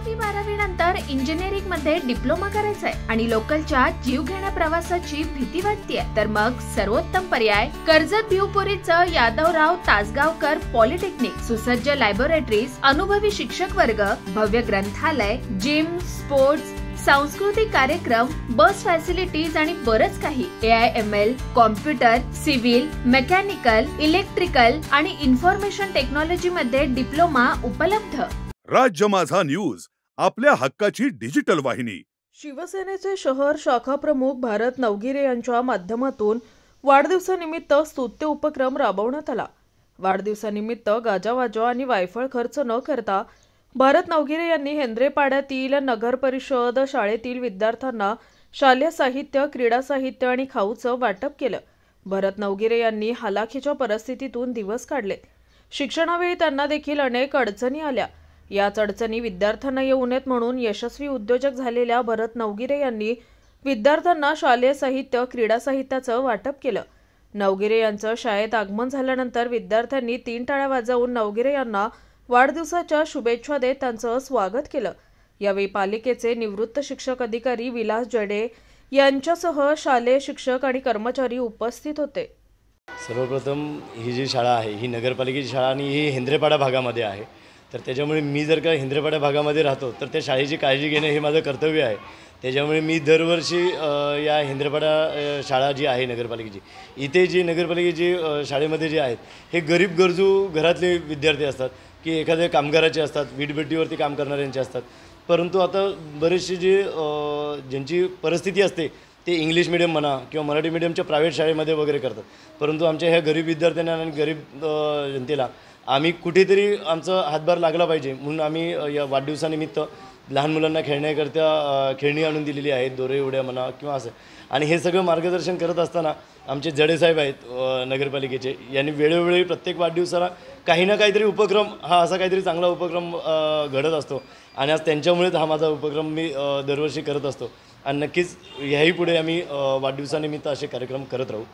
10वी-12वी नंतर इंजिनिअरिंग मध्ये डिप्लोमा करायचंय आणि लोकलच्या जीवघेण्या प्रवासाची भीती वाटतेय, तर मग सर्वोत्तम पर्याय कर्जत भिवपुरीचं यादवराव तासगावकर पॉलिटेक्निक. सुसज्ज लॅबोरेटरीज, अनुभवी शिक्षक वर्ग, भव्य ग्रंथालय, जिम, स्पोर्ट्स, सांस्कृतिक कार्यक्रम, बस फॅसिलिटीज आणि बरंच काही. AIML, computer, civil, mechanical, electrical आणि इन्फॉर्मेशन टेक्नॉलॉजी मध्ये डिप्लोमा उपलब्ध. राज्य माझा न्यूज, आपल्या हक्काची डिजिटल वाहिनी. शिवसेनेचे शहर शाखा प्रमुख भारत नवगिरे यांच्या माध्यमातून वाढदिवसानिमित्त स्तुत्य उपक्रम राबवण्यात आला. वाढदिवसानिमित्त गाजावाजा आणि वायफळ खर्च न करता भारत नवगिरे यांनी हेंद्रेपाड्यातील नगर परिषद शाळेतील विद्यार्थ्यांना शालेय साहित्य, क्रीडा साहित्य आणि खाऊचं वाटप केलं. भारत नवगिरे यांनी हालाखीच्या परिस्थितीतून दिवस काढले. शिक्षणावेळी त्यांना देखील अनेक अडचणी आल्या. याच अडचणी विद्यार्थ्यांना येऊ नयेत म्हणून यशस्वी उद्योजक झालेल्या भरत नवगिरे यांनी विद्यार्थ्यांना शालेय साहित्य, क्रीडा साहित्याचं वाटप केलं. नवगिरे यांचं शाळेत आगमन झाल्यानंतर विद्यार्थ्यांनी 3 टाळ्या वाजवून नवगिरे यांना वाढदिवसाच्या शुभेच्छा देत त्यांचं स्वागत केलं. यावेळी पालिकेचे निवृत्त शिक्षक अधिकारी विलास जडे यांच्यासह शालेय शिक्षक आणि कर्मचारी उपस्थित होते. सर्वप्रथम ही जी शाळा आहे ही नगरपालिकेची शाळा आणि ही हेंद्रेपाडा भागामध्ये आहे. तर त्याच्यामुळे मी जर का हेंद्रेपाडा भागामध्ये राहतो तर त्या शाळेची काळजी घेणं हे माझं कर्तव्य आहे. त्याच्यामुळे मी दरवर्षी या हेंद्रेपाडा शाळा जी आहे नगरपालिकेची, इथे जी नगरपालिकेची शाळेमध्ये जे आहेत हे गरीब गरजू घरातले विद्यार्थी असतात की एखाद्या कामगाराचे असतात, वीटभट्टीवरती काम करणाऱ्यांचे असतात. परंतु आता बरेचसे ज्यांची परिस्थिती असते ते इंग्लिश मिडियम म्हणा किंवा मराठी मिडियमच्या प्रायव्हेट शाळेमध्ये वगैरे करतात. परंतु आमच्या ह्या गरीब विद्यार्थ्यांना आणि गरीब जनतेला आम्ही कुठेतरी आमचा हातभार लागला पाहिजे म्हणून आम्ही या वाढदिवसानिमित्त लहान मुलांना खेळण्याकरता खेळणी आणून दिलेली आहेत, दोरे उड्या म्हणा किंवा असं. आणि हे सगळं मार्गदर्शन करत असताना आमचे जडेसाहेब आहेत नगरपालिकेचे, यांनी वेळोवेळी प्रत्येक वाढदिवसाला काही ना काहीतरी उपक्रम, हा असा काहीतरी चांगला उपक्रम घडत असतो. आणि आज त्यांच्यामुळेच हा माझा उपक्रम मी दरवर्षी करत असतो आणि नक्कीच ह्याही पुढे आम्ही वाढदिवसानिमित्त असे कार्यक्रम करत राहू.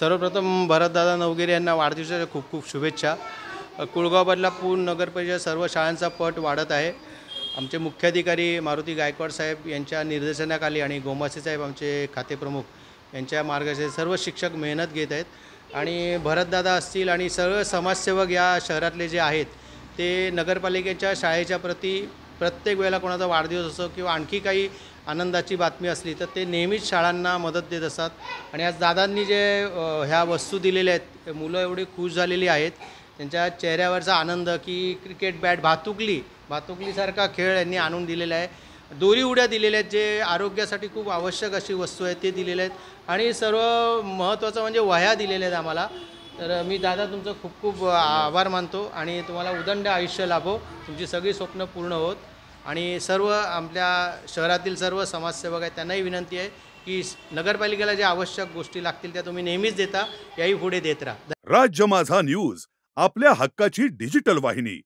सर्वप्रथम भरतदादा नवगिरे यांना वाढदिवसाच्या खूप खूप शुभेच्छा. कुळगाव बदलापूर नगरपरिषद सर्व शाळांचा पट वाढत आहे. आमचे मुख्याधिकारी मारुती गायकवाड साहेब यांच्या निर्देशनाखाली आणि गोमासे साहेब आमचे खाते प्रमुख यांच्या मार्गदर्शनात सर्व शिक्षक मेहनत घेत आहेत. आणि भरतदादा असतील आणि सर्व समाजसेवक या शहरातले जे आहेत ते नगरपालिकेच्या शाळेच्या प्रती प्रत्येक वेळेला कोणाचा वाढदिवस असो किंवा आणखी काही आनंदाची बातमी असली तर ते नेहमीच शाळांना मदत देत असतात. आणि आज दादांनी जे ह्या वस्तू दिलेल्या आहेत, मुलं एवढी खुश झालेली आहेत. त्यांच्या चेहऱ्यावरचा आनंद की क्रिकेट बॅट, भातुकलीसारखा खेळ यांनी आणून दिलेला आहे. दोरी उड्या दिलेल्या आहेत, जे आरोग्यासाठी खूप आवश्यक अशी वस्तू आहेत ते दिलेले आहेत. आणि सर्व महत्त्वाचं म्हणजे वह्या दिलेल्या आहेत आम्हाला. तर मी दादा तुमचं खूप खूप आभार मानतो आणि तुम्हाला उदंड आयुष्य लाभो, तुमची सगळी स्वप्न पूर्ण होत. आणि सर्व आपल्या शहरातील सर्व समाजसेवक आहेत त्यांनाही विनंती आहे की नगरपालिकेला ज्या आवश्यक गोष्टी लागतील त्या तुम्ही नेहमीच देता, याही पुढे देत राहा. राज्य माझा न्यूज, आपल्या हक्काची डिजिटल वाहिनी.